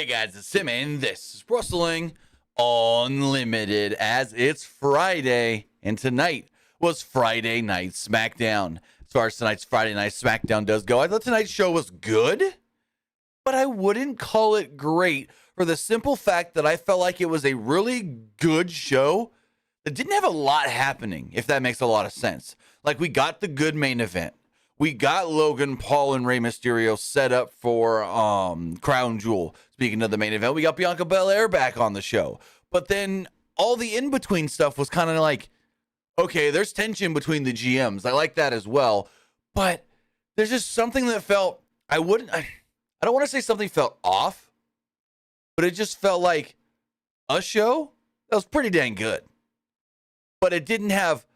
guys, it's Tim, and this is Wrestling Unlimited, as it's Friday, and tonight was Friday Night Smackdown. As far as tonight's Friday Night Smackdown does go, I thought tonight's show was good, but I wouldn't call it great for the simple fact that I felt like it was a really good show that didn't have a lot happening, if that makes a lot of sense. Like, we got the good main event. We got Logan Paul and Rey Mysterio set up for Crown Jewel. Speaking of the main event, we got Bianca Belair back on the show. But then all the in-between stuff was kind of like, okay, there's tension between the GMs. I like that as well. But there's just something that felt, I don't want to say something felt off, but it just felt like a show that was pretty dang good. But it didn't have,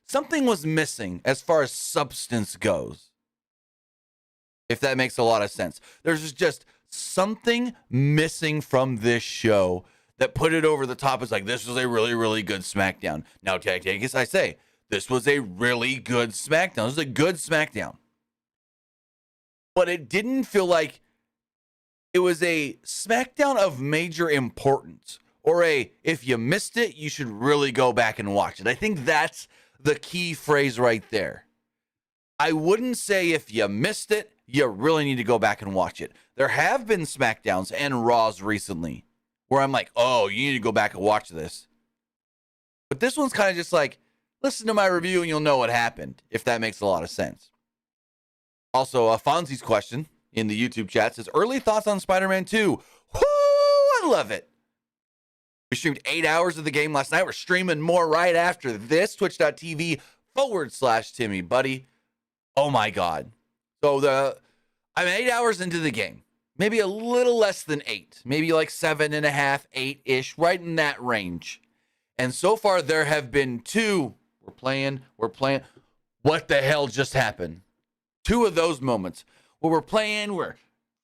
something was missing as far as substance goes, if that makes a lot of sense. There's just something missing from this show that put it over the top. It's like, this was a really, really good SmackDown. Now, I guess I say, this was a really good SmackDown. This was a good SmackDown. But it didn't feel like it was a SmackDown of major importance, or if you missed it, you should really go back and watch it. I think that's the key phrase right there. I wouldn't say if you missed it, you really need to go back and watch it. There have been SmackDowns and Raws recently where I'm like, oh, you need to go back and watch this. But this one's kind of just like, listen to my review and you'll know what happened, if that makes a lot of sense. Also, Fonzie's question in the YouTube chat says, early thoughts on Spider-Man 2. Woo, I love it. We streamed 8 hours of the game last night. We're streaming more right after this. Twitch.tv/Timmy Buddy. Oh my God. So I'm 8 hours into the game. Maybe a little less than 8. Maybe like 7.5, 8-ish, right in that range. And so far there have been 2. We're playing. What the hell just happened? 2 of those moments where we're playing, we're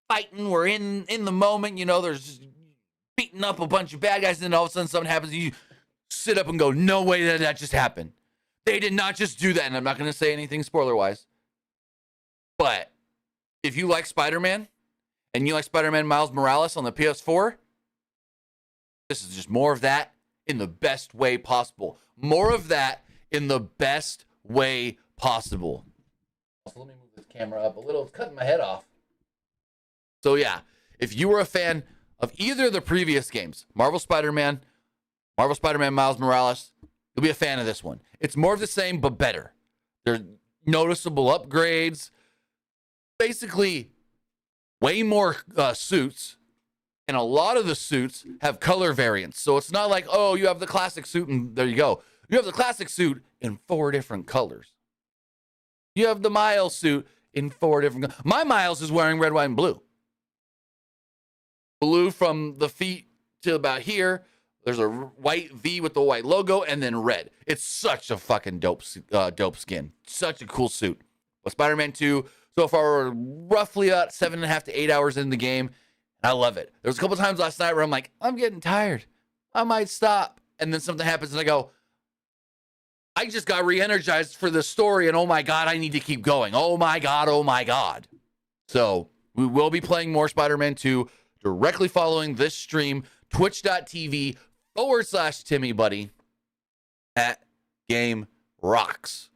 fighting, we're in the moment. You know, there's beating up a bunch of bad guys, and then all of a sudden something happens, and you sit up and go, no way that just happened. They did not just do that. And I'm not going to say anything spoiler-wise. But if you like Spider-Man, and you like Spider-Man Miles Morales on the PS4, this is just more of that in the best way possible. More of that in the best way possible. So let me move this camera up a little. It's cutting my head off. So yeah, if you were a fan of either of the previous games, Marvel Spider-Man Miles Morales, you'll be a fan of this one. It's more of the same, but better. There's noticeable upgrades. Basically, way more suits, and a lot of the suits have color variants. So it's not like, oh, you have the classic suit, and there you go. You have the classic suit in 4 different colors. You have the Miles suit in 4 different colors. My Miles is wearing red, white, and blue. Blue from the feet to about here. There's a white V with the white logo, and then red. It's such a fucking dope skin. Such a cool suit. But Spider-Man 2, so far we're roughly about 7.5 to 8 hours in the game. And I love it. There was a couple times last night where I'm like, I'm getting tired. I might stop. And then something happens and I go, I just got re-energized for the story, and oh my God, I need to keep going. Oh my God, oh my God. So we will be playing more Spider-Man 2 directly following this stream, twitch.tv/Timmy Buddy. That game rocks.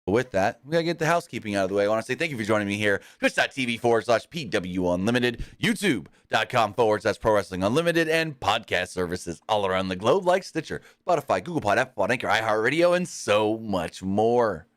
With that, we gotta get the housekeeping out of the way. I want to say thank you for joining me here. Twitch.tv/PWU Unlimited, YouTube.com/Pro Wrestling Unlimited, and podcast services all around the globe like Stitcher, Spotify, Google Pod, Apple Pod, Anchor, iHeartRadio, and so much more.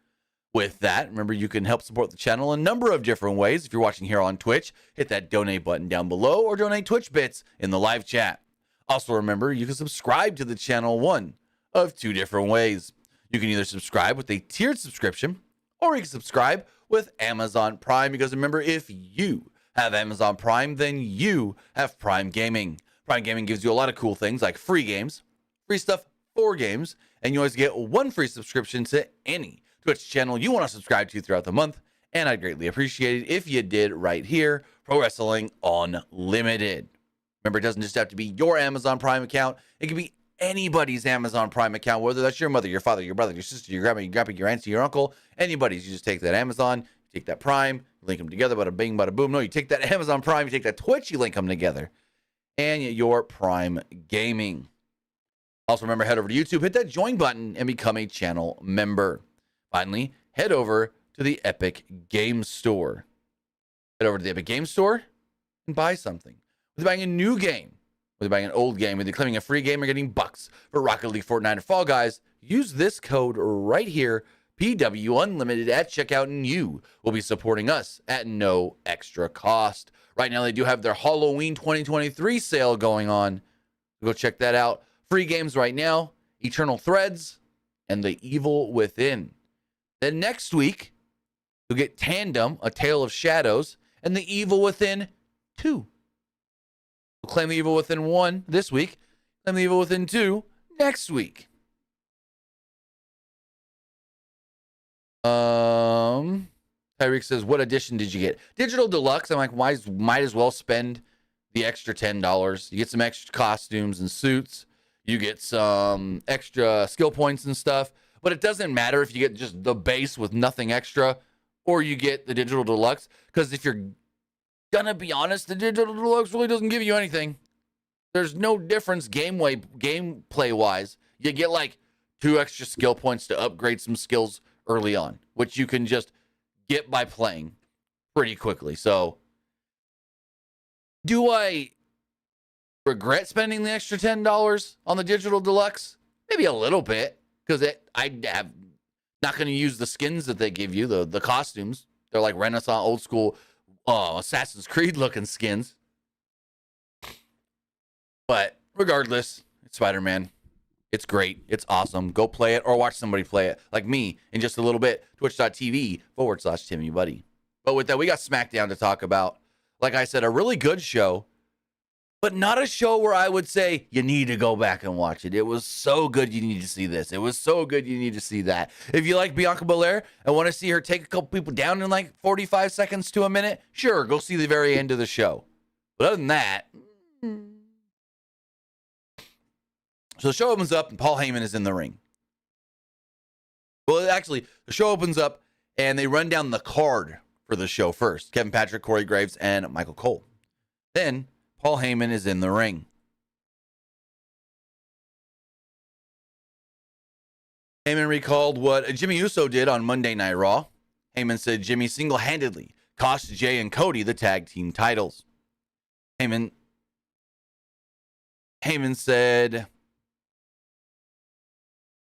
With that, remember you can help support the channel a number of different ways. If you're watching here on Twitch, hit that donate button down below or donate Twitch bits in the live chat. Also remember, you can subscribe to the channel one of 2 different ways. You can either subscribe with a tiered subscription, or you can subscribe with Amazon Prime, because remember, if you have Amazon Prime, then you have Prime Gaming. Prime Gaming gives you a lot of cool things like free games, free stuff for games, and you always get 1 free subscription to any Twitch channel you want to subscribe to throughout the month. And I'd greatly appreciate it if you did right here, Pro Wrestling Unlimited. Remember, it doesn't just have to be your Amazon Prime account. It can be anybody's Amazon Prime account, whether that's your mother, your father, your brother, your sister, your grandma, your grandpa, your auntie, your uncle, anybody's. You just take that Amazon, take that Prime, link them together, bada bing, bada boom. No, you take that Amazon Prime, you take that Twitch, you link them together. And your Prime Gaming. Also, remember, head over to YouTube, hit that join button, and become a channel member. Finally, head over to the Epic Games Store. Head over to the Epic Games Store and buy something. Whether you're buying a new game, whether you're buying an old game, whether you're claiming a free game or getting bucks for Rocket League, Fortnite, or Fall Guys, use this code right here, PW Unlimited at checkout, and you will be supporting us at no extra cost. Right now, they do have their Halloween 2023 sale going on. Go check that out. Free games right now, Eternal Threads and The Evil Within. Then next week, you'll get Tandem, A Tale of Shadows, and The Evil Within 2. We'll claim The Evil Within 1 this week, claim The Evil Within 2 next week. Tyreek says, what edition did you get? Digital Deluxe. I'm like, might as well spend the extra $10. You get some extra costumes and suits. You get some extra skill points and stuff. But it doesn't matter if you get just the base with nothing extra or you get the Digital Deluxe. Because if you're going to be honest, the Digital Deluxe really doesn't give you anything. There's no difference gameplay-wise. You get like 2 extra skill points to upgrade some skills early on, which you can just get by playing pretty quickly. So, do I regret spending the extra $10 on the Digital Deluxe? Maybe a little bit, because I'm not going to use the skins that they give you, the costumes. They're like Renaissance, old school, Assassin's Creed looking skins. But regardless, it's Spider-Man. It's great. It's awesome. Go play it or watch somebody play it, like me, in just a little bit. Twitch.tv/TimmyBuddy. But with that, we got Smackdown to talk about. Like I said, a really good show, but not a show where I would say you need to go back and watch it. It was so good, you need to see this. It was so good, you need to see that. If you like Bianca Belair and want to see her take a couple people down in like 45 seconds to a minute, sure, go see the very end of the show. But other than that... So the show opens up and Paul Heyman is in the ring. Well, actually, the show opens up and they run down the card for the show first. Kevin Patrick, Corey Graves, and Michael Cole. Then Paul Heyman is in the ring. Heyman recalled what Jimmy Uso did on Monday Night Raw. Heyman said Jimmy single-handedly cost Jay and Cody the tag team titles. Heyman said...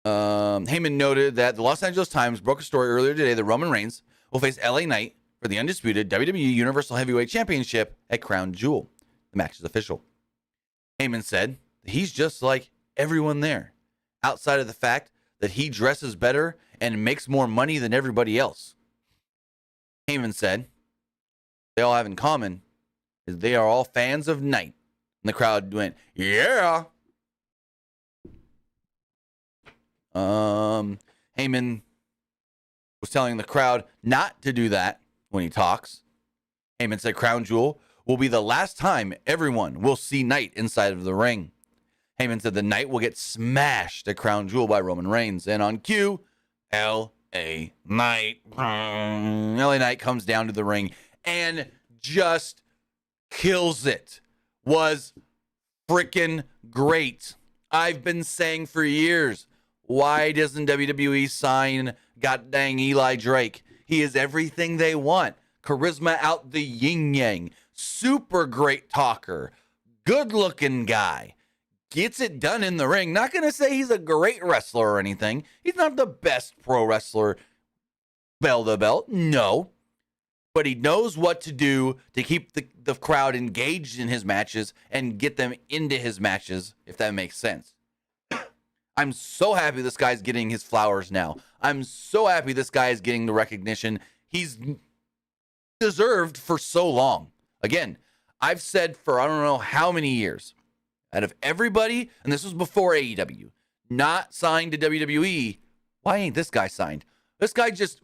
Heyman noted that the Los Angeles Times broke a story earlier today that Roman Reigns will face LA Knight for the undisputed WWE Universal Heavyweight Championship at Crown Jewel. The match is official. Heyman said that he's just like everyone there, outside of the fact that he dresses better and makes more money than everybody else. Heyman said they all have in common is they are all fans of Knight. And the crowd went, yeah. Heyman was telling the crowd not to do that when he talks. Heyman said Crown Jewel will be the last time everyone will see Knight inside of the ring. Heyman said the Knight will get smashed at Crown Jewel by Roman Reigns. And on cue, L.A. Knight. L.A. Knight comes down to the ring and just kills it. Was freaking great. I've been saying for years, why doesn't WWE sign goddamn Eli Drake? He is everything they want. Charisma out the yin-yang. Super great talker. Good-looking guy. Gets it done in the ring. Not going to say he's a great wrestler or anything. He's not the best pro wrestler bell to belt. No. But he knows what to do to keep the crowd engaged in his matches and get them into his matches, if that makes sense. I'm so happy this guy's getting his flowers now. I'm so happy this guy is getting the recognition he's deserved for so long. Again, I've said for I don't know how many years, out of everybody, and this was before AEW, not signed to WWE, why ain't this guy signed? This guy just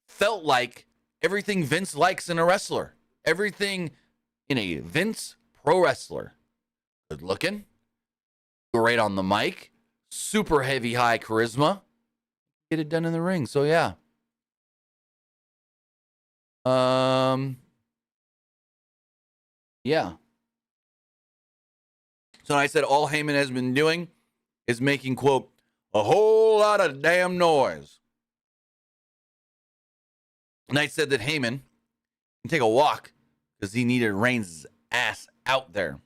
felt like everything Vince likes in a wrestler. Everything in a Vince pro wrestler. Good looking, great on the mic, super heavy, high charisma. Get it done in the ring. So, yeah. Yeah. So I said all Heyman has been doing is making, quote, a whole lot of damn noise. Knight said that Heyman can take a walk because he needed Reigns' ass out there.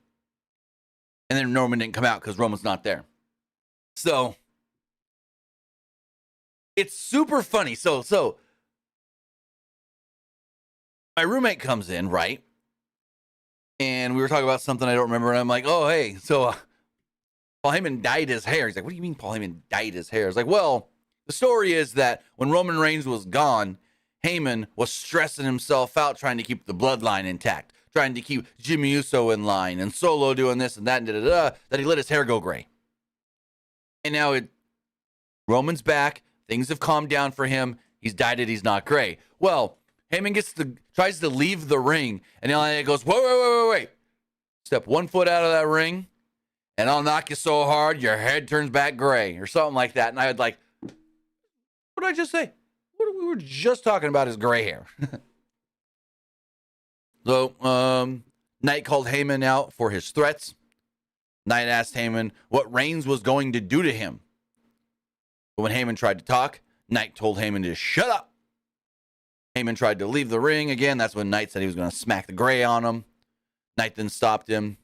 And then Roman didn't come out because Roman's not there. So it's super funny. So my roommate comes in, right? And we were talking about something I don't remember. And I'm like, oh, hey, so Paul Heyman dyed his hair. He's like, what do you mean Paul Heyman dyed his hair? I was like, well, the story is that when Roman Reigns was gone, Heyman was stressing himself out trying to keep the bloodline intact, trying to keep Jimmy Uso in line and Solo doing this and that and that he let his hair go gray. And now Roman's back. Things have calmed down for him. He's dyed it. He's not gray. Well, Heyman tries to leave the ring, and LA goes, wait. Step 1 foot out of that ring, and I'll knock you so hard your head turns back gray or something like that. And I was like, what did I just say? What we were just talking about is gray hair. So, Knight called Heyman out for his threats. Knight asked Heyman what Reigns was going to do to him. But when Heyman tried to talk, Knight told Heyman to shut up. Heyman tried to leave the ring again. That's when Knight said he was going to smack the gray on him. Knight then stopped him.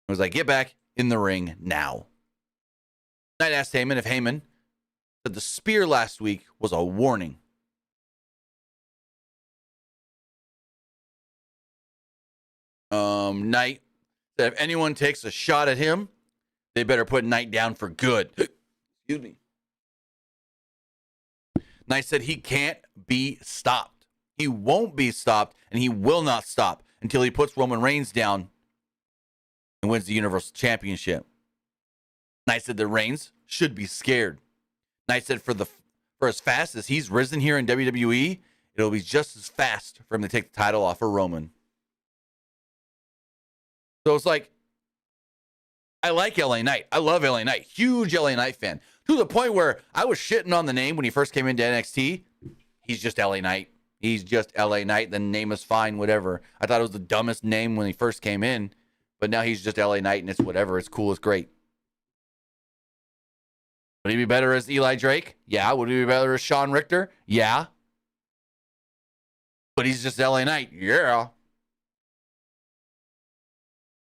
He was like, get back in the ring now. Knight asked Heyman if Heyman said the spear last week was a warning. Knight said if anyone takes a shot at him, they better put Knight down for good. Excuse me. Knight said he can't be stopped. He won't be stopped, and he will not stop until he puts Roman Reigns down and wins the Universal Championship. Knight said that Reigns should be scared. Knight said for as fast as he's risen here in WWE, it'll be just as fast for him to take the title off of Roman. So it's like, I like LA Knight. I love LA Knight. Huge LA Knight fan. To the point where I was shitting on the name when he first came into NXT. He's just LA Knight. He's just LA Knight. The name is fine, whatever. I thought it was the dumbest name when he first came in. But now he's just LA Knight and it's whatever. It's cool. It's great. Would he be better as Eli Drake? Yeah. Would he be better as Sean Richter? Yeah. But he's just LA Knight. Yeah.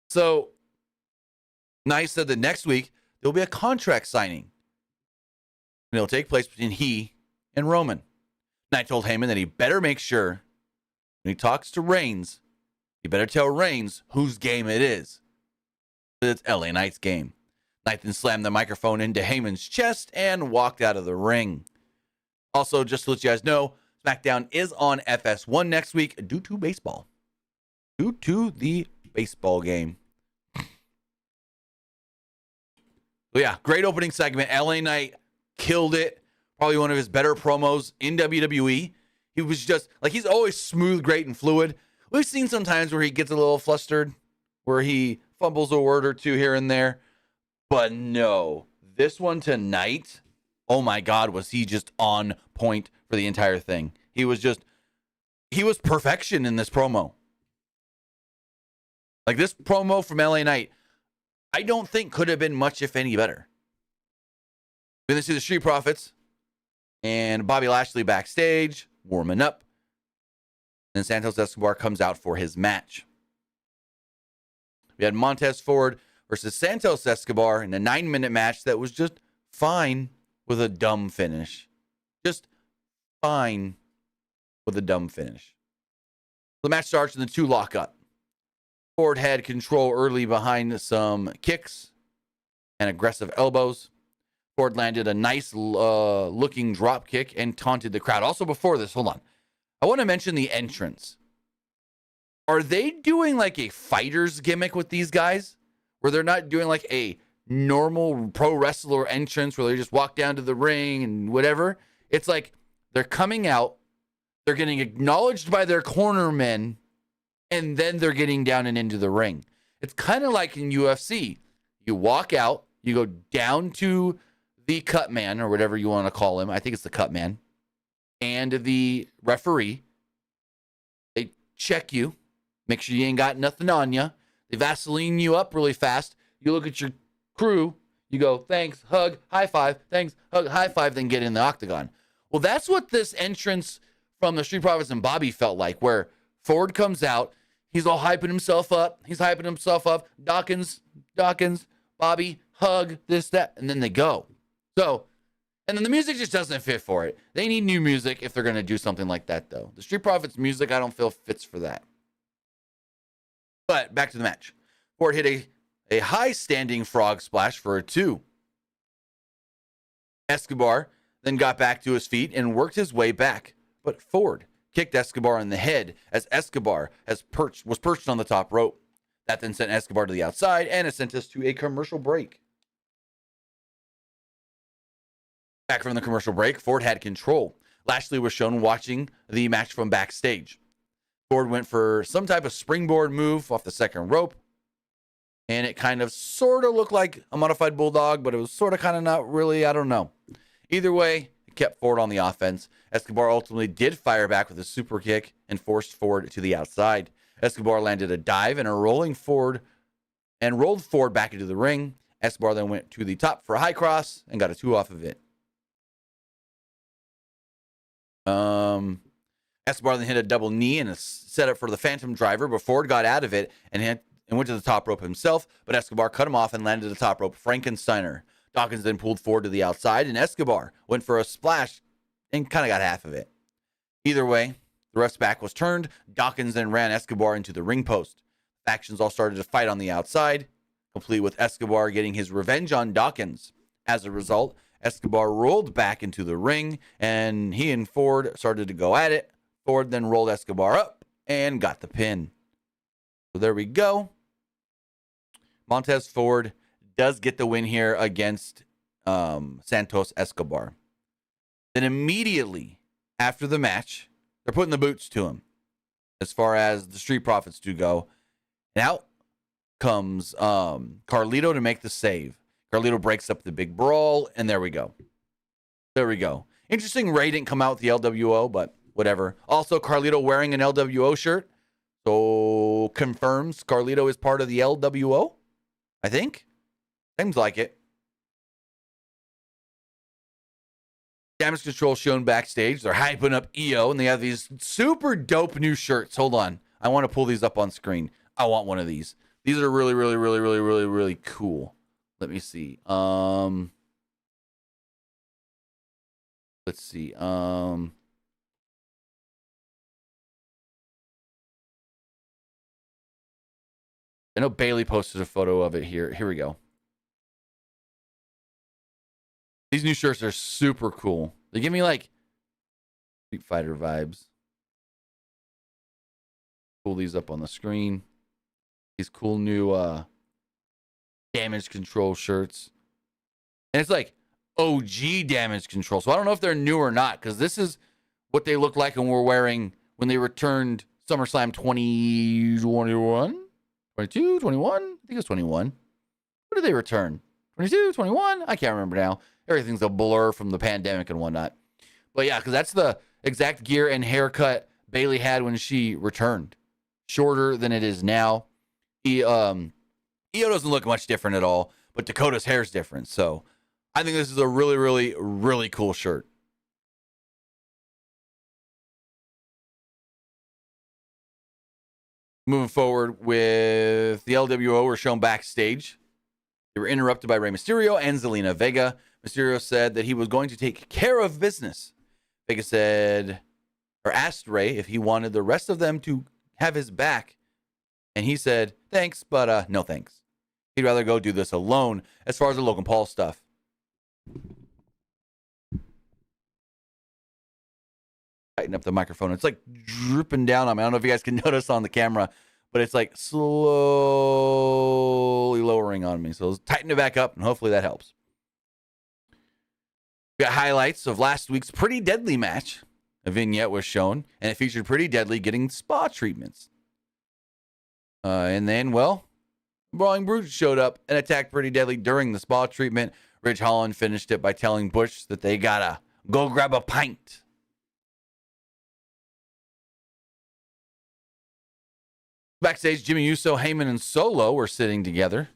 So, Knight said that next week there'll be a contract signing. And it'll take place between he and Roman. Knight told Heyman that he better make sure when he talks to Reigns, he better tell Reigns whose game it is. It's LA Knight's game. Knight then slammed the microphone into Heyman's chest and walked out of the ring. Also, just to let you guys know, SmackDown is on FS1 next week due to baseball. Due to the baseball game. So yeah, great opening segment. LA Knight killed it. Probably one of his better promos in WWE. He was just, like, he's always smooth, great, and fluid. We've seen sometimes where he gets a little flustered, where he fumbles a word or two here and there. But no, this one tonight, oh my God, was he just on point for the entire thing. He was perfection in this promo. Like, this promo from LA Knight, I don't think could have been much, if any, better. Then they see the Street Profits and Bobby Lashley backstage, warming up. Then Santos Escobar comes out for his match. We had Montez Ford versus Santos Escobar in a 9-minute match that was just fine with a dumb finish. Just fine with a dumb finish. The match starts and the two lock up. Ford had control early behind some kicks and aggressive elbows. Ford landed a nice looking drop kick and taunted the crowd. Also before this, hold on. I want to mention the entrance. Are they doing like a fighter's gimmick with these guys? Where they're not doing like a normal pro wrestler entrance where they just walk down to the ring and whatever. It's like they're coming out, they're getting acknowledged by their cornermen, and then they're getting down and into the ring. It's kind of like in UFC. You walk out, you go down to the cut man or whatever you want to call him. I think it's the cut man. And the referee. check you, make sure you ain't got nothing on you. They Vaseline you up really fast. You look at your crew, you go, thanks, hug, high five, thanks, hug, high five, then get in the octagon. Well, that's what this entrance from the Street Profits and Bobby felt like, where Ford comes out, he's all hyping himself up. Dawkins, Bobby, hug, this, that, and then they go. So, and then the music just doesn't fit for it. They need new music if they're going to do something like that, though. The Street Profits music, I don't feel fits for that. But back to the match. Ford hit a high standing frog splash for a 2. Escobar then got back to his feet and worked his way back. But Ford kicked Escobar in the head as Escobar was perched on the top rope. That then sent Escobar to the outside, and it sent us to a commercial break. Back from the commercial break, Ford had control. Lashley was shown watching the match from backstage. Ford went for some type of springboard move off the second rope, and it kind of sort of looked like a modified bulldog, but it was sort of kind of not really, I don't know. Either way, it kept Ford on the offense. Escobar ultimately did fire back with a super kick and forced Ford to the outside. Escobar landed a dive and rolled Ford back into the ring. Escobar then went to the top for a high cross and got a 2 off of it. Escobar then hit a double knee and a setup for the Phantom Driver, but Ford got out of it and went to the top rope himself, but Escobar cut him off and landed the top rope Frankensteiner. Dawkins then pulled Ford to the outside, and Escobar went for a splash and kind of got half of it. Either way, the ref's back was turned. Dawkins then ran Escobar into the ring post. Factions all started to fight on the outside, complete with Escobar getting his revenge on Dawkins. As a result, Escobar rolled back into the ring, and he and Ford started to go at it. Ford then rolled Escobar up and got the pin. So there we go. Montez Ford does get the win here against Santos Escobar. Then immediately after the match, they're putting the boots to him as far as the Street Profits do go. And out comes Carlito to make the save. Carlito breaks up the big brawl, and there we go. There we go. Interesting Ray didn't come out with the LWO, but whatever. Also, Carlito wearing an LWO shirt. So confirms Carlito is part of the LWO, I think. Seems like it. Damage Control shown backstage. They're hyping up EO, and they have these super dope new shirts. Hold on. I want to pull these up on screen. I want one of these. These are really, really, really, really, really, really cool. Let me see. Let's see. I know Bailey posted a photo of it here. Here we go. These new shirts are super cool. They give me like Street Fighter vibes. Pull these up on the screen. These cool new Damage Control shirts. And it's like OG Damage Control. So I don't know if they're new or not, because this is what they look like and were wearing when they returned SummerSlam 2021. 22, 21? I think it was 21. What did they return? 22, 21? I can't remember now. Everything's a blur from the pandemic and whatnot. But yeah, because that's the exact gear and haircut Bailey had when she returned. Shorter than it is now. EO doesn't look much different at all, but Dakota's hair is different. So I think this is a really, really, really cool shirt. Moving forward with the LWO, were shown backstage. They were interrupted by Rey Mysterio and Zelina Vega. Mysterio said that he was going to take care of business. Vega asked Rey if he wanted the rest of them to have his back. And he said, thanks, but no thanks. He'd rather go do this alone as far as the Logan Paul stuff. Tighten up the microphone. It's like dripping down on me. I don't know if you guys can notice on the camera, but it's like slowly lowering on me. So let's tighten it back up, and hopefully that helps. We got highlights of last week's Pretty Deadly match. A vignette was shown, and it featured Pretty Deadly getting spa treatments. And then, well, Brawling Brute showed up and attacked Pretty Deadly during the spa treatment. Ridge Holland finished it by telling Bush that they gotta go grab a pint. Backstage, Jimmy Uso, Heyman, and Solo were sitting together.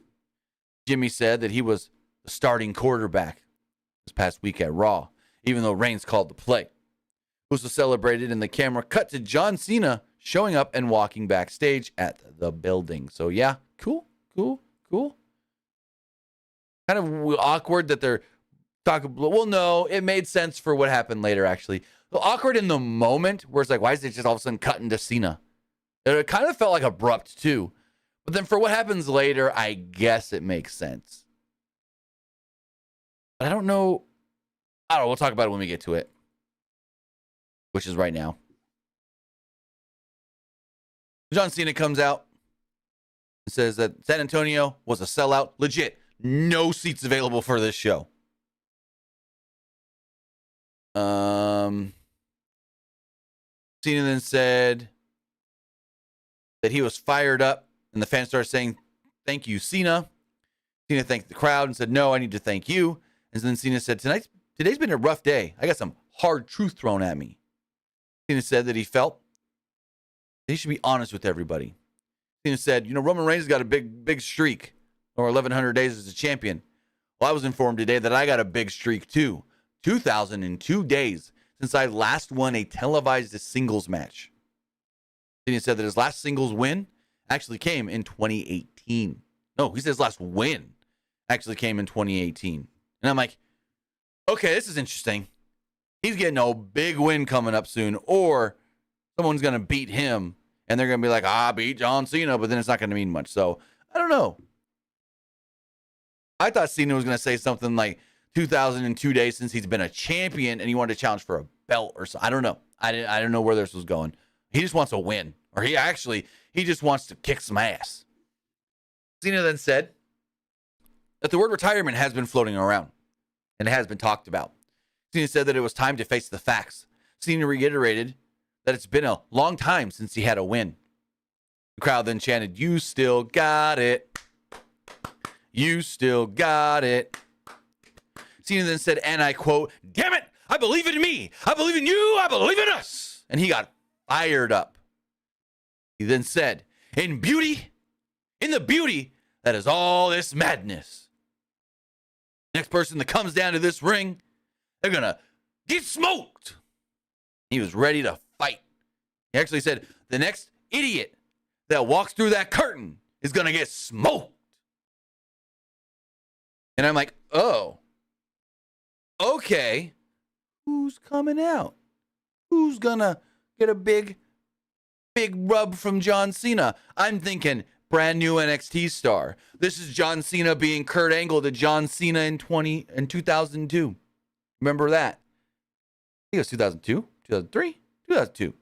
Jimmy said that he was the starting quarterback this past week at Raw, even though Reigns called the play. Uso celebrated, and the camera cut to John Cena showing up and walking backstage at the building. So, yeah, cool. Kind of awkward that they're talking. Well, no, it made sense for what happened later, actually. Awkward in the moment where it's like, why is it just all of a sudden cutting to Cena? It kind of felt like abrupt, too. But then for what happens later, I guess it makes sense. But I don't know. We'll talk about it when we get to it, which is right now. John Cena comes out and says that San Antonio was a sellout. Legit. No seats available for this show. Cena then said that he was fired up, and the fans started saying, "Thank you, Cena." Cena thanked the crowd and said, "No, I need to thank you." And then Cena said, "Today's been a rough day. I got some hard truth thrown at me." Cena said that he felt that he should be honest with everybody. Cena said, Roman Reigns got a big streak, or 1,100 days as a champion. Well, I was informed today that I got a big streak too. 2,002 days since I last won a televised singles match. Cena said that his last singles win actually came in 2018. No, he said his last win actually came in 2018. And I'm like, okay, this is interesting. He's getting a big win coming up soon, or someone's going to beat him, and they're going to be like, I beat John Cena, but then it's not going to mean much. So, I don't know. I thought Cena was going to say something like 2,002 days since he's been a champion, and he wanted to challenge for a belt or something. I don't know. I don't know where this was going. He just wants a win, or he just wants to kick some ass. Cena then said that the word retirement has been floating around, and it has been talked about. Cena said that it was time to face the facts. Cena reiterated that it's been a long time since he had a win. The crowd then chanted, "You still got it. You still got it." Cena then said, and I quote, "Damn it, I believe in me. I believe in you. I believe in us." And he got fired up. He then said, in the beauty that is all this madness. Next person that comes down to this ring, they're going to get smoked. He was ready to fight. He actually said, the next idiot that walks through that curtain is going to get smoked. And I'm like, oh, okay. Who's coming out? Who's going to get a big rub from John Cena? I'm thinking brand new NXT star. This is John Cena being Kurt Angle to John Cena in 2002. Remember that? I think it was 2002, 2003, 2002.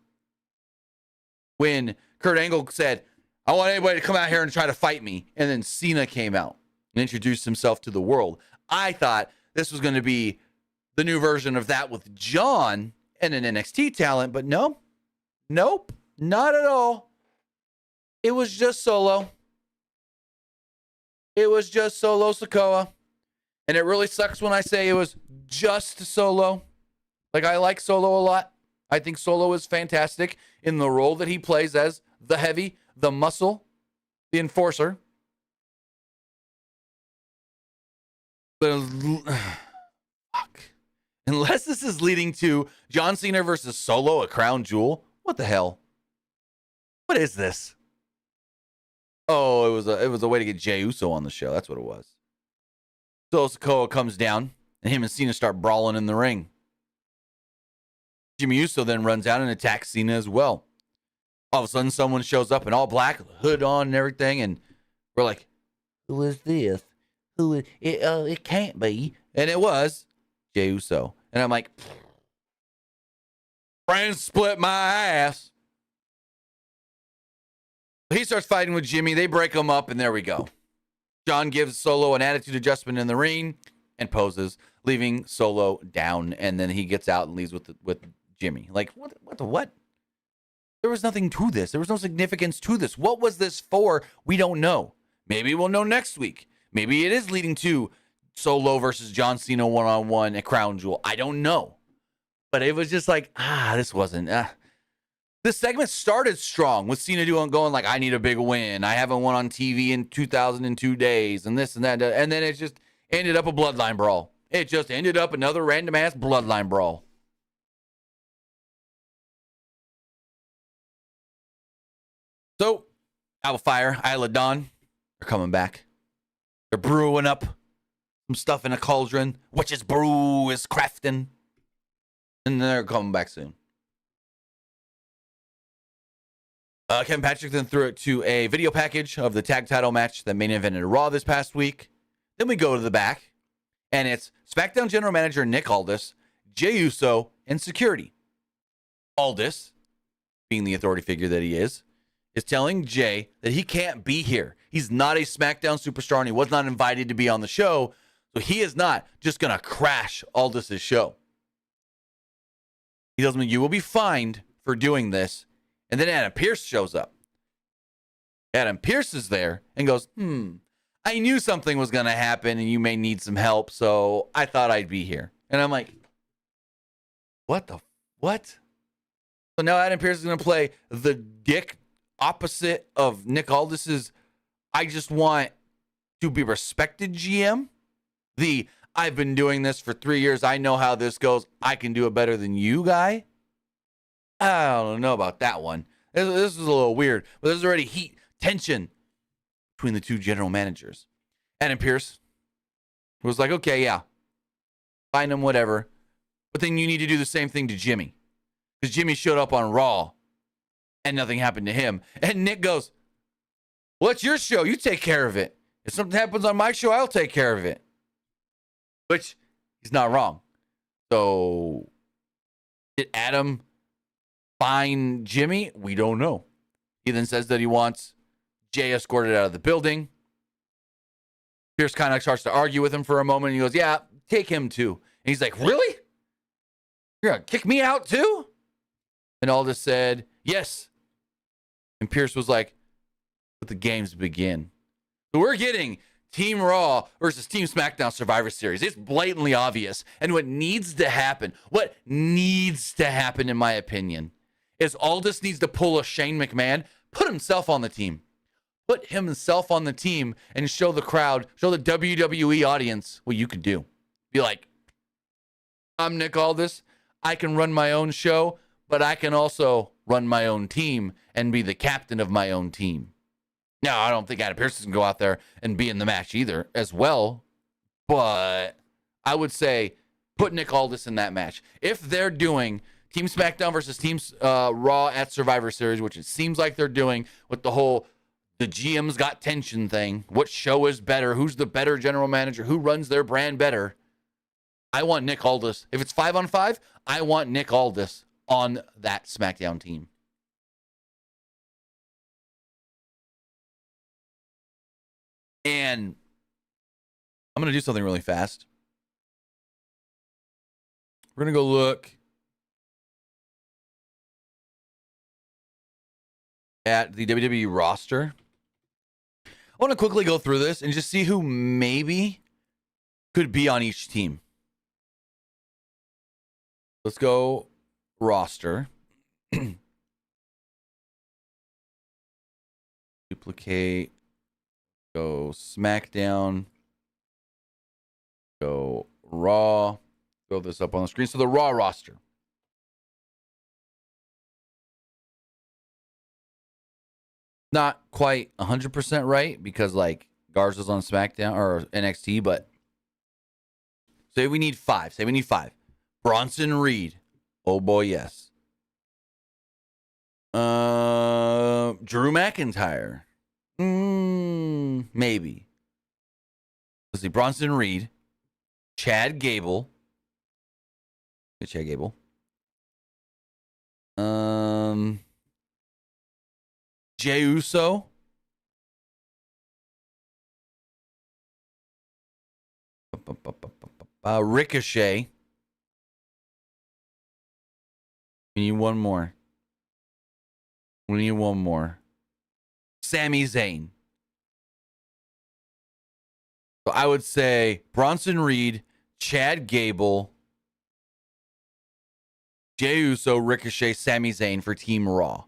When Kurt Angle said, "I want anybody to come out here and try to fight me." And then Cena came out and introduced himself to the world. I thought this was going to be the new version of that with John and an NXT talent, but nope, not at all. It was just Solo. It was just Solo Sikoa. And it really sucks when I say it was just Solo. Like, I like Solo a lot. I think Solo is fantastic in the role that he plays as the heavy, the muscle, the enforcer. But fuck. Unless this is leading to John Cena versus Solo, a crown jewel, what the hell? What is this? Oh, it was a way to get Jey Uso on the show. That's what it was. So Sikoa comes down, and him and Cena start brawling in the ring. Jimmy Uso then runs out and attacks Cena as well. All of a sudden, someone shows up in all black, hood on and everything, and we're like, who is this? Who is it? It can't be. And it was Jey Uso. And I'm like, friends split my ass. He starts fighting with Jimmy. They break him up, and there we go. John gives Solo an attitude adjustment in the ring and poses, leaving Solo down. And then he gets out and leaves with Jimmy. Like, what? There was nothing to this. There was no significance to this. What was this for? We don't know. Maybe we'll know next week. Maybe it is leading to Solo versus John Cena one-on-one at Crown Jewel. I don't know. But it was just like, this wasn't. This segment started strong with Cena going like, I need a big win. I haven't won on TV in 2002 days and this and that. And then it just ended up a bloodline brawl. It just ended up another random ass bloodline brawl. So, Alpha Fire, Isla Dawn, they're coming back. They're brewing up some stuff in a cauldron. Witch's brew is crafting. And they're coming back soon. Kevin Patrick then threw it to a video package of the tag title match that main evented Raw this past week. Then we go to the back, and it's SmackDown General Manager Nick Aldis, Jey Uso, and security. Aldis, being the authority figure that he is telling Jey that he can't be here. He's not a SmackDown superstar, and he was not invited to be on the show, so he is not just going to crash Aldis' show. He tells me, you will be fined for doing this. And then Adam Pearce shows up. Adam Pearce is there and goes, I knew something was going to happen and you may need some help, so I thought I'd be here. And I'm like, what? So now Adam Pearce is going to play the dick opposite of Nick Aldis's I just want to be respected GM. I've been doing this for 3 years. I know how this goes. I can do it better than you guy. I don't know about that one. This is a little weird, but there's already tension between the two general managers. Adam Pearce was like, okay, yeah, find him, whatever. But then you need to do the same thing to Jimmy. Because Jimmy showed up on Raw and nothing happened to him. And Nick goes, well, it's your show. You take care of it. If something happens on my show, I'll take care of it. Which, he's not wrong. So, did Adam find Jimmy? We don't know. He then says that he wants Jey escorted out of the building. Pearce kind of starts to argue with him for a moment. And he goes, yeah, take him too. And he's like, really? You're going to kick me out too? And Aldis said, yes. And Pearce was like, let the games begin. So we're getting Team Raw versus Team SmackDown Survivor Series. It's blatantly obvious. And what needs to happen in my opinion, is Aldis needs to pull a Shane McMahon, put himself on the team. Put himself on the team and show the crowd, show the WWE audience what you can do. Be like, I'm Nick Aldis. I can run my own show, but I can also run my own team and be the captain of my own team. Now, I don't think Adam Pearce can go out there and be in the match either as well, but I would say put Nick Aldis in that match. If they're doing Team SmackDown versus Team Raw at Survivor Series, which it seems like they're doing with the GM's got tension thing, what show is better, who's the better general manager, who runs their brand better, I want Nick Aldis. If it's 5-on-5, I want Nick Aldis on that SmackDown team. And I'm going to do something really fast. We're going to go look at the WWE roster. I want to quickly go through this and just see who maybe could be on each team. Let's go roster. Duplicate. Go SmackDown. Go Raw. Throw this up on the screen. So the Raw roster. Not quite 100% right because like Garza's on SmackDown or NXT, but say we need five. Bronson Reed. Oh boy, yes. Drew McIntyre. Maybe. Let's see. Bronson Reed. Chad Gable. Chad Gable. Jey Uso. Ricochet. We need one more. Sami Zayn. So I would say Bronson Reed, Chad Gable, Jey Uso, Ricochet, Sami Zayn for Team Raw.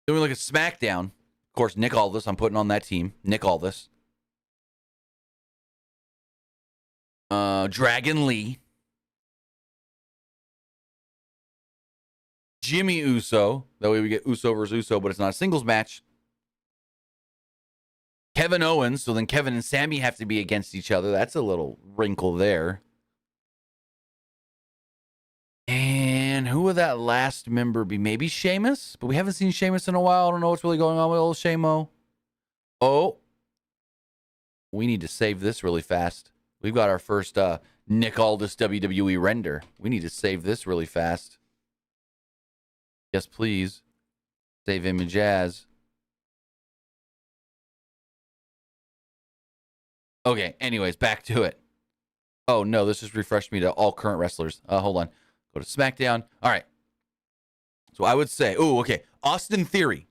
Then we look at SmackDown. Of course, Nick Aldis. I'm putting on that team. Nick Aldis. Dragon Lee. Jimmy Uso. That way we get Uso versus Uso, but it's not a singles match. Kevin Owens. So then Kevin and Sammy have to be against each other. That's a little wrinkle there. And who would that last member be? Maybe Sheamus? But we haven't seen Sheamus in a while. I don't know what's really going on with old Shamo. Oh. We need to save this really fast. We've got our first Nick Aldis WWE render. We need to save this really fast. Yes, please. Save image as. Okay, anyways, back to it. Oh, no, this just refreshed me to all current wrestlers. Hold on. Go to SmackDown. All right. So I would say, oh, okay. Austin Theory.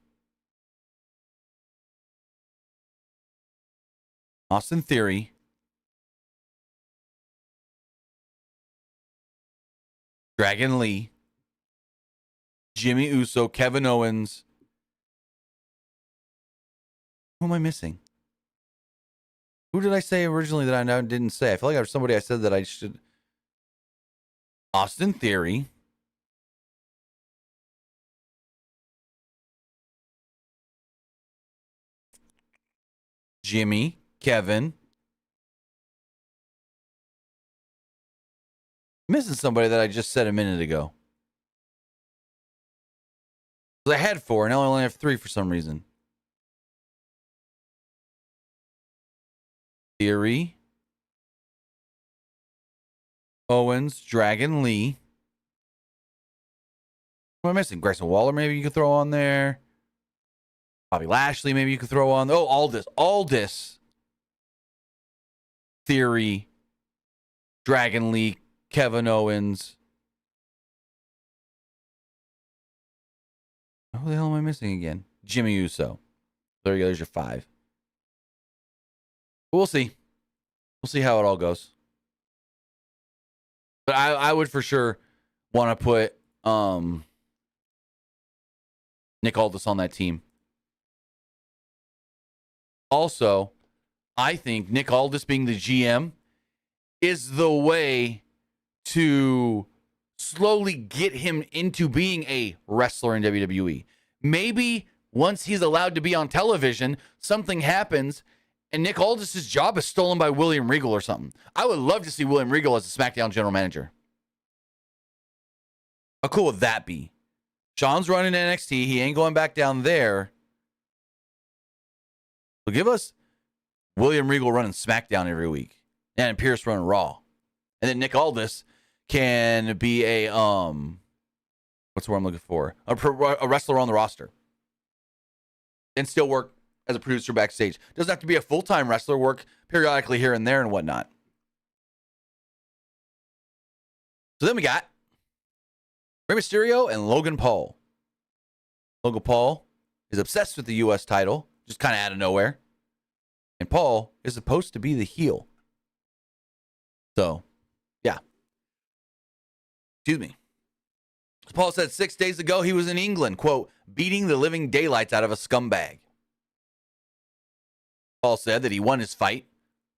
Austin Theory. Dragon Lee. Jimmy Uso. Kevin Owens. Who am I missing? Who did I say originally that I didn't say? I feel like there's somebody I said that I should. Austin Theory. Jimmy. Kevin. Missing somebody that I just said a minute ago. I had 4, and now I only have 3 for some reason. Theory. Owens. Dragon Lee. What am I missing? Grayson Waller, maybe you could throw on there. Bobby Lashley, maybe you could throw on. Oh, Aldis. Theory. Dragon Lee. Kevin Owens. Who the hell am I missing again? Jimmy Uso. There you go. There's your 5. We'll see. We'll see how it all goes. But I would for sure want to put Nick Aldis on that team. Also, I think Nick Aldis being the GM is the way to slowly get him into being a wrestler in WWE. Maybe once he's allowed to be on television, something happens and Nick Aldis' job is stolen by William Regal or something. I would love to see William Regal as a SmackDown general manager. How cool would that be? Sean's running NXT. He ain't going back down there. So give us William Regal running SmackDown every week. And Pierce running Raw. And then Nick Aldis can be a, what's the word I'm looking for? A wrestler on the roster. And still work as a producer backstage. Doesn't have to be a full-time wrestler, work periodically here and there and whatnot. So then we got Rey Mysterio and Logan Paul. Logan Paul is obsessed with the U.S. title, just kind of out of nowhere. And Paul is supposed to be the heel. So, yeah. Excuse me. Paul said 6 days ago he was in England, quote, beating the living daylights out of a scumbag. Paul said that he won his fight.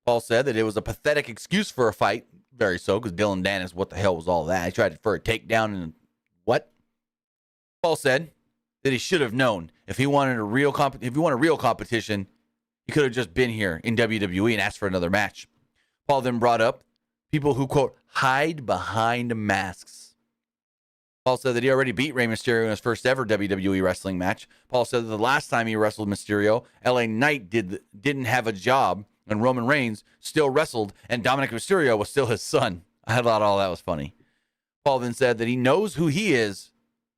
Paul said that it was a pathetic excuse for a fight. Very so, because Dylan Dennis, what the hell was all that? He tried for a takedown and what? Paul said that he should have known if he wanted a real competition, he could have just been here in WWE and asked for another match. Paul then brought up people who, quote, hide behind masks. Paul said that he already beat Rey Mysterio in his first ever WWE wrestling match. Paul said that the last time he wrestled Mysterio, LA Knight didn't have a job, and Roman Reigns still wrestled, and Dominic Mysterio was still his son. I thought all that was funny. Paul then said that he knows who he is,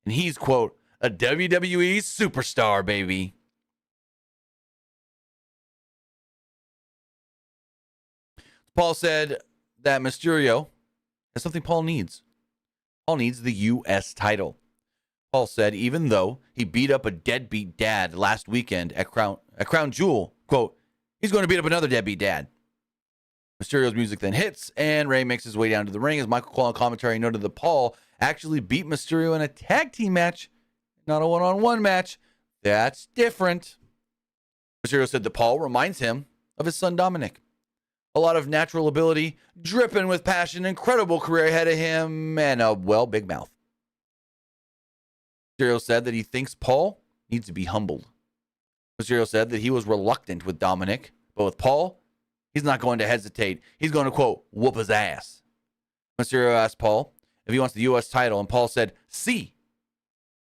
and he's, quote, a WWE superstar, baby. Paul said that Mysterio has something Paul needs. Paul needs the U.S. title. Paul said even though he beat up a deadbeat dad last weekend at Crown Jewel, quote, he's going to beat up another deadbeat dad. Mysterio's music then hits, and Rey makes his way down to the ring as Michael Cole on commentary noted that Paul actually beat Mysterio in a tag team match, not a one-on-one match. That's different. Mysterio said that Paul reminds him of his son Dominic. A lot of natural ability, dripping with passion, incredible career ahead of him, and a, well, big mouth. Mysterio said that he thinks Paul needs to be humbled. Mysterio said that he was reluctant with Dominic, but with Paul, he's not going to hesitate. He's going to, quote, whoop his ass. Mysterio asked Paul if he wants the U.S. title, and Paul said, "See."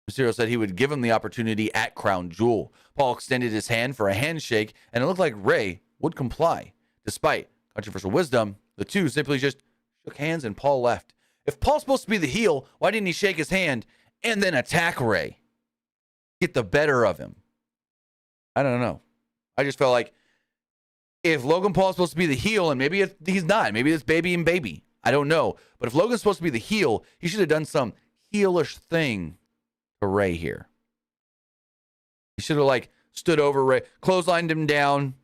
Mysterio said he would give him the opportunity at Crown Jewel. Paul extended his hand for a handshake, and it looked like Rey would comply. Despite controversial wisdom, the two simply just shook hands and Paul left. If Paul's supposed to be the heel, why didn't he shake his hand and then attack Rey? Get the better of him. I don't know. I just felt like if Logan Paul's supposed to be the heel, and maybe he's not, maybe it's baby and baby. I don't know. But if Logan's supposed to be the heel, he should have done some heelish thing to Rey here. He should have stood over Rey, clotheslined him down,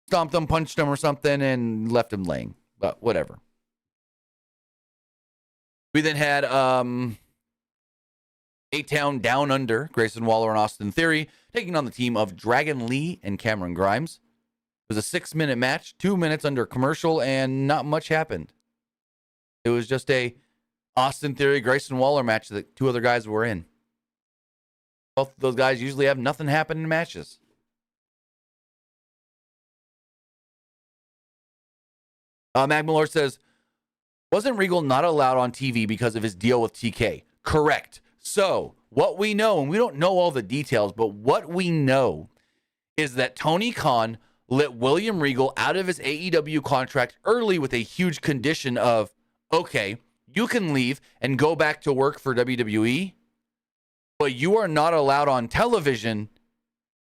stomped him, punched him or something, and left him laying. But whatever. We then had A-Town Down Under, Grayson Waller and Austin Theory, taking on the team of Dragon Lee and Cameron Grimes. It was a 6-minute match, 2 minutes under commercial, and not much happened. It was just a Austin Theory, Grayson Waller match that two other guys were in. Both those guys usually have nothing happen in matches. Mac Malort says, wasn't Regal not allowed on TV because of his deal with TK? Correct. So, what we know, and we don't know all the details, but what we know is that Tony Khan let William Regal out of his AEW contract early with a huge condition of, okay, you can leave and go back to work for WWE, but you are not allowed on television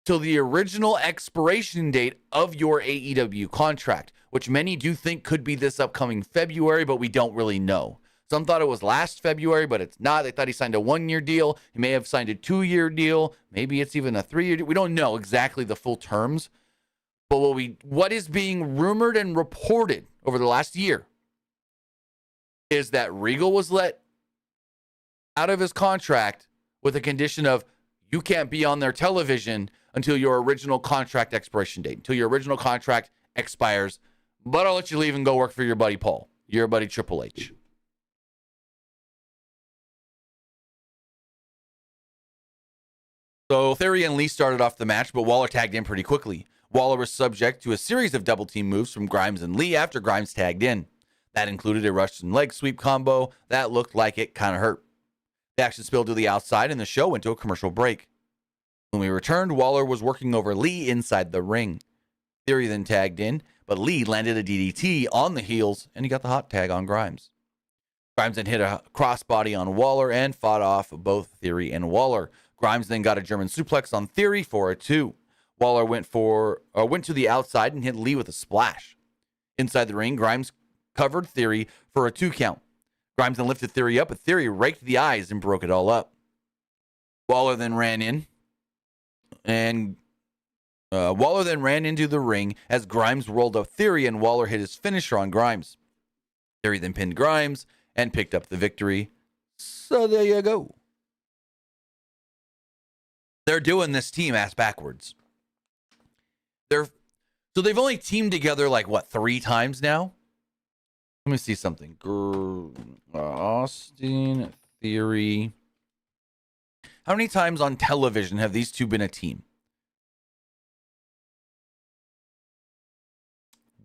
till the original expiration date of your AEW contract, which many do think could be this upcoming February, but we don't really know. Some thought it was last February, but it's not. They thought he signed a 1-year deal. He may have signed a 2-year deal. Maybe it's even a 3-year deal. We don't know exactly the full terms. But what is being rumored and reported over the last year is that Regal was let out of his contract with a condition of you can't be on their television until your original contract expiration date, until your original contract expires. But I'll let you leave and go work for your buddy Paul, your buddy Triple H. So Theory and Lee started off the match, but Waller tagged in pretty quickly. Waller was subject to a series of double team moves from Grimes and Lee after Grimes tagged in. That included a Russian leg sweep combo that looked like it kind of hurt. The action spilled to the outside and the show went to a commercial break. When we returned, Waller was working over Lee inside the ring. Theory then tagged in, but Lee landed a DDT on the heels and he got the hot tag on Grimes. Grimes then hit a crossbody on Waller and fought off both Theory and Waller. Grimes then got a German suplex on Theory for a 2. Waller went to the outside and hit Lee with a splash. Inside the ring, Grimes covered Theory for a 2 count. Grimes then lifted Theory up, but Theory raked the eyes and broke it all up. Waller then ran into the ring as Grimes rolled up Theory and Waller hit his finisher on Grimes. Theory then pinned Grimes and picked up the victory. So there you go. They're doing this team ass backwards. So they've only teamed together 3 times now? Let me see something. Austin Theory. How many times on television have these two been a team?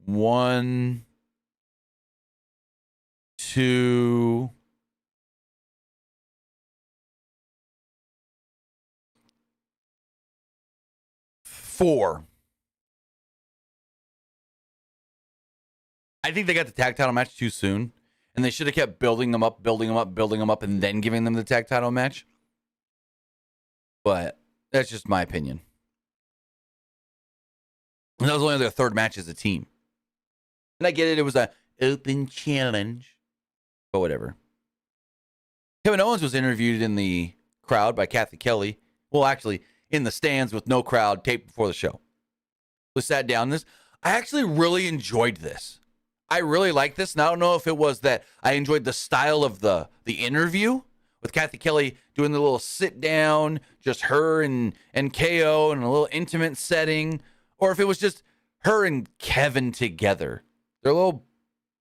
1, 2, 4. I think they got the tag title match too soon, and they should have kept building them up, and then giving them the tag title match. But that's just my opinion. And that was only their 3rd match as a team. And I get it, it was an open challenge. But whatever. Kevin Owens was interviewed in the crowd by Kathy Kelly. Well, actually, in the stands with no crowd, taped before the show. We sat down. I actually really enjoyed this. I really like this. And I don't know if it was that I enjoyed the style of the interview with Kathy Kelly doing the little sit down, just her and KO in a little intimate setting, or if it was just her and Kevin together. Their little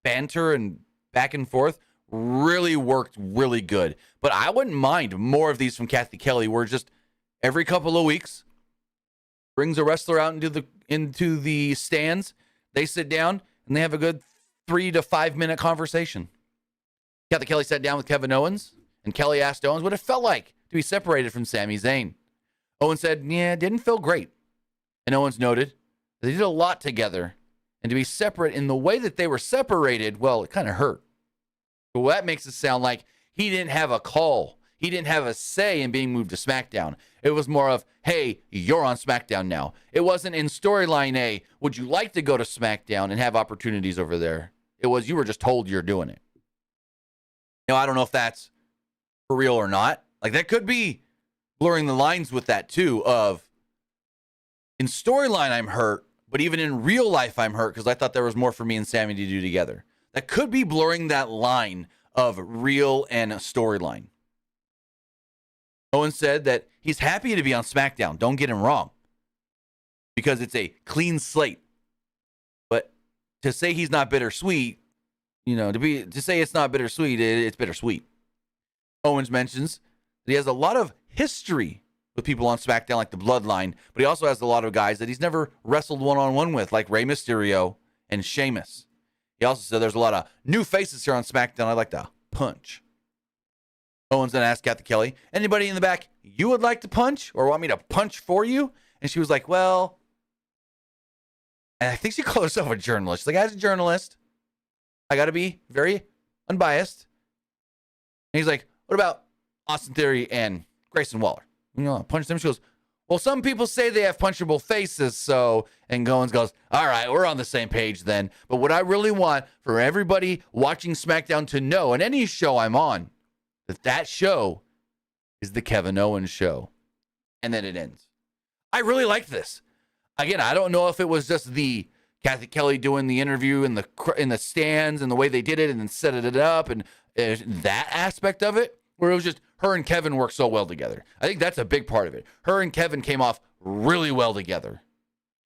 banter and back and forth really worked really good. But I wouldn't mind more of these from Kathy Kelly, where just every couple of weeks brings a wrestler out into the stands. They sit down and they have a good 3 to 5 minute conversation. Kathy Kelly sat down with Kevin Owens, and Kelly asked Owens what it felt like to be separated from Sami Zayn. Owens said, yeah, it didn't feel great. And Owens noted that they did a lot together, and to be separate in the way that they were separated, well, it kind of hurt. Well, that makes it sound like he didn't have a call. He didn't have a say in being moved to SmackDown. It was more of, hey, you're on SmackDown now. It wasn't in storyline A, would you like to go to SmackDown and have opportunities over there? It was, you were just told you're doing it. Now, I don't know if that's for real or not. Like, that could be blurring the lines with that, too, of in storyline, I'm hurt, but even in real life, I'm hurt because I thought there was more for me and Sammy to do together. That could be blurring that line of real and storyline. Owen said that he's happy to be on SmackDown. Don't get him wrong, because it's a clean slate. But to say he's not bittersweet, to say it's not bittersweet, it's bittersweet. Owens mentions that he has a lot of history with people on SmackDown like the Bloodline, but he also has a lot of guys that he's never wrestled one-on-one with, like Rey Mysterio and Sheamus. He also said there's a lot of new faces here on SmackDown I'd like to punch. Owens then asked Kathy Kelly, anybody in the back you would like to punch or want me to punch for you? And she was like, well, and I think she called herself a journalist. She's like, as a journalist, I got to be very unbiased. And he's like, what about Austin Theory and Grayson Waller? Punch them. She goes, well, some people say they have punchable faces, so, and Owens goes, all right, we're on the same page then. But what I really want for everybody watching SmackDown to know, and any show I'm on, that show is the Kevin Owens show. And then it ends. I really liked this. Again, I don't know if it was just the Kathy Kelly doing the interview in the stands and the way they did it and then set it up and that aspect of it, where it was just her and Kevin worked so well together. I think that's a big part of it. Her and Kevin came off really well together.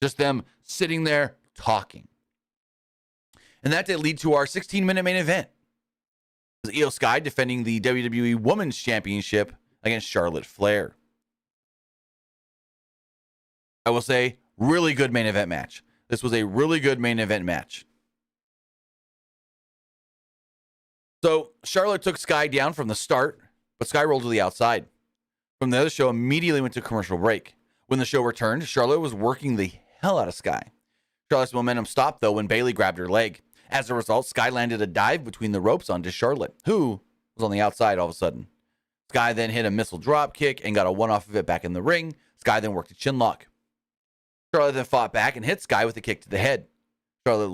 Just them sitting there talking. And that did lead to our 16-minute main event. It was Io Sky defending the WWE Women's Championship against Charlotte Flair. I will say, really good main event match. This was a really good main event match. So Charlotte took Sky down from the start, but Sky rolled to the outside. From there, the show immediately went to commercial break. When the show returned, Charlotte was working the hell out of Sky. Charlotte's momentum stopped, though, when Bayley grabbed her leg. As a result, Sky landed a dive between the ropes onto Charlotte, who was on the outside all of a sudden. Sky then hit a missile drop kick and got a one off of it back in the ring. Sky then worked a chin lock. Charlotte then fought back and hit Sky with a kick to the head. Charlotte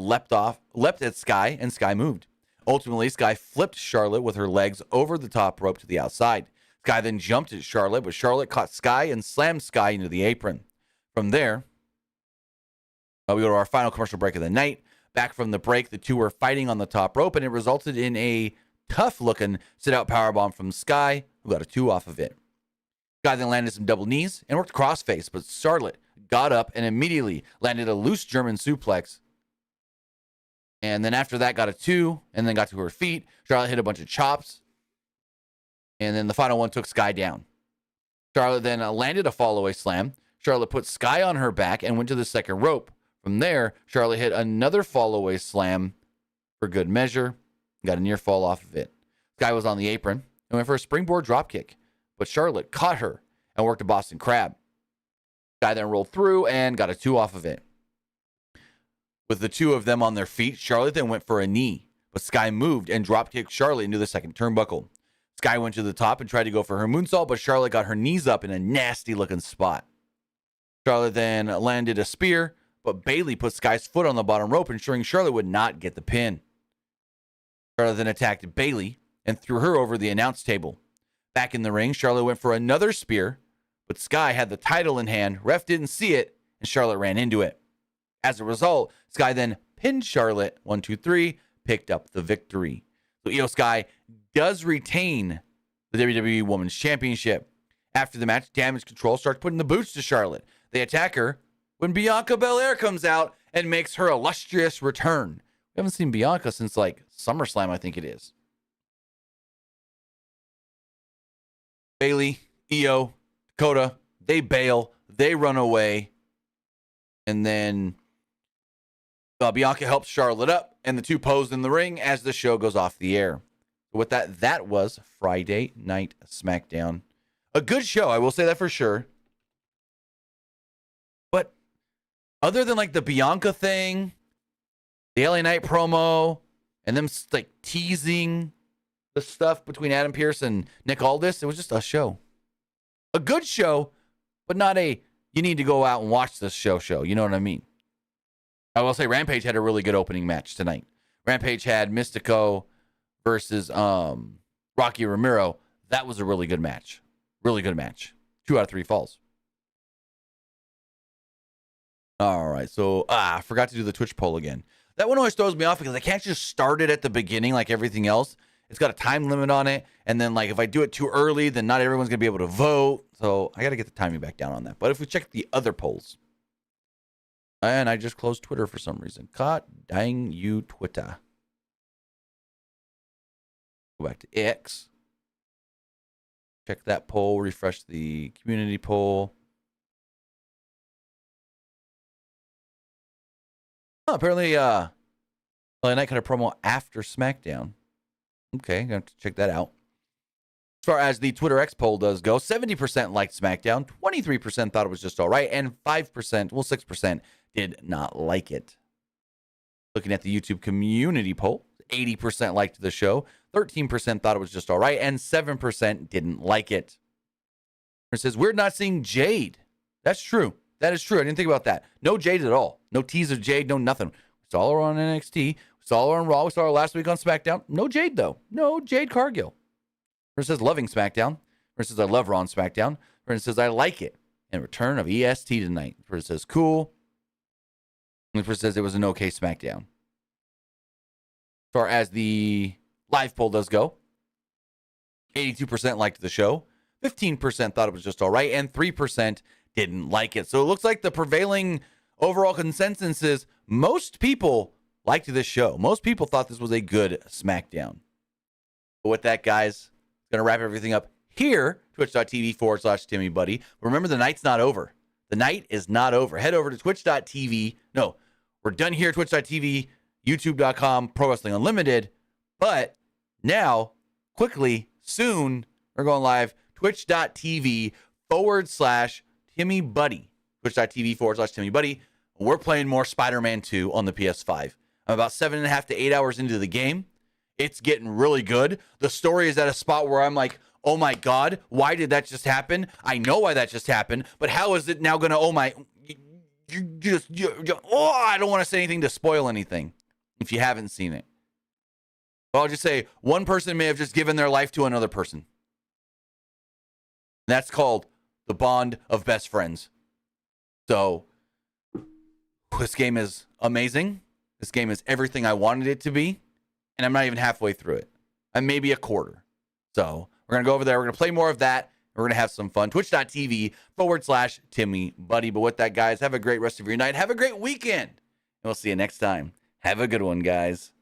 leapt at Sky, and Sky moved. Ultimately, Sky flipped Charlotte with her legs over the top rope to the outside. Sky then jumped at Charlotte, but Charlotte caught Sky and slammed Sky into the apron. From there, we go to our final commercial break of the night. Back from the break, the two were fighting on the top rope, and it resulted in a tough-looking sit-out powerbomb from Sky, who got a 2 off of it. Sky then landed some double knees and worked crossface, but Charlotte got up and immediately landed a loose German suplex. And then after that, got a 2, and then got to her feet. Charlotte hit a bunch of chops, and then the final one took Sky down. Charlotte then landed a fall-away slam. Charlotte put Sky on her back and went to the second rope. From there, Charlotte hit another fall-away slam for good measure. Got a near fall off of it. Sky was on the apron and went for a springboard dropkick, but Charlotte caught her and worked a Boston Crab. Sky then rolled through and got a 2 off of it. With the two of them on their feet, Charlotte then went for a knee, but Sky moved and dropkicked Charlotte into the second turnbuckle. Sky went to the top and tried to go for her moonsault, but Charlotte got her knees up in a nasty-looking spot. Charlotte then landed a spear, but Bayley put Sky's foot on the bottom rope, ensuring Charlotte would not get the pin. Charlotte then attacked Bayley and threw her over the announce table. Back in the ring, Charlotte went for another spear, but Sky had the title in hand. Ref didn't see it, and Charlotte ran into it. As a result, Sky then pinned Charlotte. 1, 2, 3, picked up the victory. So Io Sky does retain the WWE Women's Championship. After the match, Damage Control starts putting the boots to Charlotte. They attack her when Bianca Belair comes out and makes her illustrious return. We haven't seen Bianca since like SummerSlam, I think it is. Bayley, Io, Dakota, they bail, they run away, and then Bianca helps Charlotte up, and the two pose in the ring as the show goes off the air. With that, that was Friday Night SmackDown. A good show, I will say that for sure. But other than like the Bianca thing, the LA Knight promo, and them like teasing the stuff between Adam Pearce and Nick Aldis, it was just a show. A good show, but not a you need to go out and watch this show. You know what I mean? I will say Rampage had a really good opening match tonight. Rampage had Mystico versus Rocky Romero. That was a really good match. Really good match. 2 out of 3 falls. All right, so I forgot to do the Twitch poll again. That one always throws me off because I can't just start it at the beginning like everything else. It's got a time limit on it, and then like if I do it too early, then not everyone's gonna be able to vote. So I got to get the timing back down on that. But if we check the other polls, and I just closed Twitter for some reason. God dang you, Twitter. Go back to X. Check that poll. Refresh the community poll. Oh, apparently, LA Knight cut a promo after SmackDown. Okay, gonna have to check that out. As far as the Twitter X poll does go, 70% liked SmackDown, 23% thought it was just all right, and 5%, well, 6% did not like it. Looking at the YouTube community poll, 80% liked the show, 13% thought it was just all right, and 7% didn't like it. It says, we're not seeing Jade. That's true. That is true. I didn't think about that. No Jade at all. No tease of Jade, no nothing. We saw her on NXT. We saw her on Raw. We saw her last week on SmackDown. No Jade, though. No Jade Cargill. It says, loving SmackDown. It says, I love Raw on SmackDown. It says, I like it. And return of EST tonight. It says, cool. And it says, it was an okay SmackDown. As far as the live poll does go, 82% liked the show. 15% thought it was just all right. And 3% didn't like it. So it looks like the prevailing overall consensus is most people liked this show. Most people thought this was a good SmackDown. But with that, guys, going to wrap everything up here, twitch.tv/TimmyBuddy. Remember, the night's not over. The night is not over. Head over to twitch.tv. No, we're done here, twitch.tv, youtube.com, Pro Wrestling Unlimited. But now, quickly, soon, we're going live, twitch.tv/TimmyBuddy. Twitch.tv/TimmyBuddy. We're playing more Spider-Man 2 on the PS5. I'm about 7.5 to 8 hours into the game. It's getting really good. The story is at a spot where I'm like, oh my God, why did that just happen? I know why that just happened, but how is it now going to, I don't want to say anything to spoil anything if you haven't seen it. But I'll just say one person may have just given their life to another person. That's called the bond of best friends. So this game is amazing. This game is everything I wanted it to be. And I'm not even halfway through it. I'm maybe a quarter. So we're going to go over there. We're going to play more of that. We're going to have some fun. Twitch.tv/TimmyBuddy. But with that, guys, have a great rest of your night. Have a great weekend. And we'll see you next time. Have a good one, guys.